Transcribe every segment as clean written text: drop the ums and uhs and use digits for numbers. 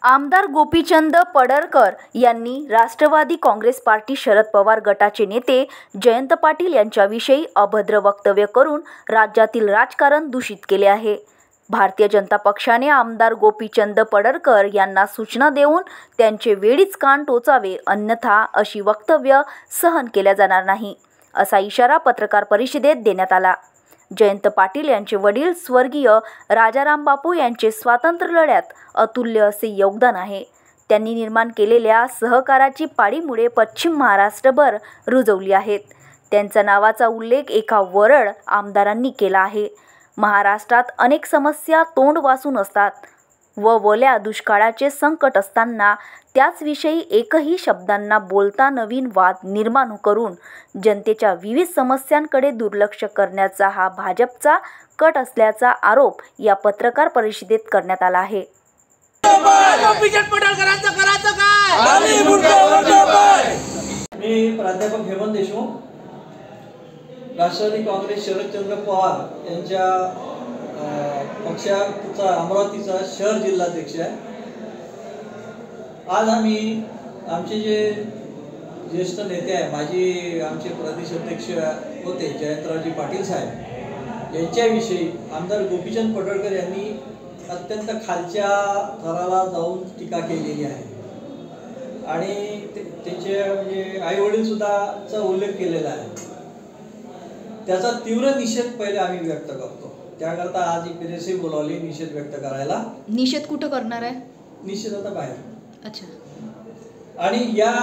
आमदार गोपीचंद पडळकर यांनी राष्ट्रवादी काँग्रेस पार्टी शरद पवार गटाचे नेते जयंत पाटील यांच्याविषयी अभद्र वक्तव्य करून राज्यातील राजकारण दूषित केले आहे। भारतीय जनता पक्षाने आमदार गोपीचंद पडळकर यांना सूचना देऊन त्यांचे वेळीच कान टोचावे, अन्यथा अशी वक्तव्य सहन केल्या जाणार नाही, असा इशारा पत्रकार परिषदेत देण्यात आला। जयंत पाटील यांचे वडील स्वर्गीय राजाराम बापू यांचे स्वातंत्र्य लढ्यात अतुल्य असे योगदान आहे। त्यांनी निर्माण केलेल्या सहकाराची पाळीमुळे पश्चिम महाराष्ट्रभर रुजवली आहेत। त्यांच्या नावाचा उल्लेख एका वरड आमदारांनी केला आहे। महाराष्ट्रात अनेक समस्या तोंड वासून असतात व ओल्या दुष्काळाचे संकट असताना त्याचविषयी एकही शब्दांना बोलता नवीन वाद निर्माण करून जनतेच्या विविध समस्यांकडे दुर्लक्ष करण्याचा हा भाजपचा कट असल्याचा आरोप या पत्रकार परिषदेत करण्यात आला आहे। मी प्राध्यापक हेमंत देशमुख, राष्ट्रवादी काँग्रेस शरदचंद्र पवार यांच्या पक्षाचा अमरावतीचा शहर जिल्हाध्यक्ष आहे। आज आम्ही आमचे जे ज्येष्ठ नेते आहे, माजी आमचे प्रदेश अध्यक्ष होते जयंतरावजी पाटील साहेब यांच्याविषयी आमदार गोपीचंद पडळकर यांनी अत्यंत खालच्या थराला जाऊन टीका केलेली आहे आणि त्याचे म्हणजे आई वडील सुद्धाचा उल्लेख केलेला आहे। त्याचा तीव्र निषेध पहिले आम्ही व्यक्त करतो। त्याकरता आज एक प्रेसही बोलावली निषेध व्यक्त करायला। निषेध कुठं करणार आहे? निषेध आता बाहेर। अच्छा। आणि या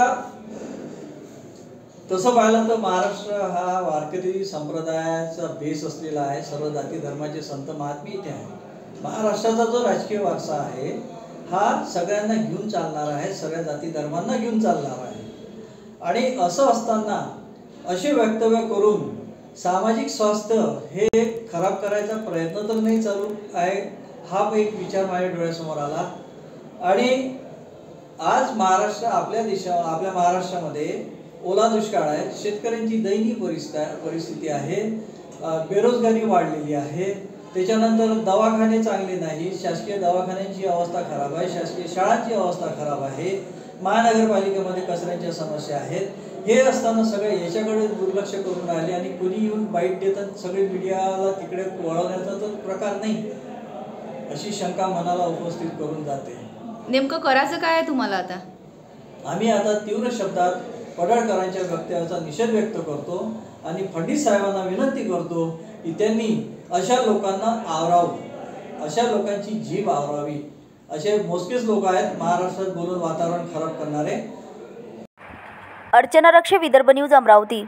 तसं पाहिलं तर महाराष्ट्र हा वारकरी संप्रदायाचा बेस असलेला आहे। सर्व जाती धर्माचे संत महात्मे इथे आहेत। महाराष्ट्राचा जो राजकीय वारसा आहे हा सगळ्यांना घेऊन चालणार आहे, सगळ्या जाती धर्मांना घेऊन चालणार आहे। आणि असं असताना असे वक्तव्य करून सामाजिक स्वास्थ्य हे खराब करायचा प्रयत्न तर नाही चालू आहे, हा एक विचार माझ्या डोळ्यासमोर आला। आणि आज महाराष्ट्र आपल्या महाराष्ट्रामध्ये ओला दुष्काळ आहे, शेतकऱ्यांची दयनीय परिस्थिती आहे, बेरोजगारी वाढलेली आहे, त्याच्यानंतर दवाखाने चांगले नाही, शासकीय दवाखान्यांची अवस्था खराब आहे, शासकीय शाळांची अवस्था खराब आहे, महानगरपालिकेमध्ये कचऱ्यांच्या समस्या आहेत। हे असताना सगळे याच्याकडे दुर्लक्ष करून राहिले आणि कोणी येऊन बाईट देतात सगळे मीडियाला तिकडे वळवण्याचा तर प्रकार नाही, अशी शंका मनाला उपस्थित करून जाते। नेमकं करायचं काय आहे तुम्हाला आता? आम्ही आता तीव्र शब्दात पडळकरांच्या वक्तव्याचा निषेध व्यक्त करतो आणि फडणवीस साहेबांना विनंती करतो की त्यांनी अशा लोकांना आवरावं, अशा लोकांची जीभ आवरावी। असे मोजकेच लोक आहेत महाराष्ट्रात बोलून वातावरण खराब करणारे। अर्चना रक्षे, विदर्भ न्यूज, अमरावती।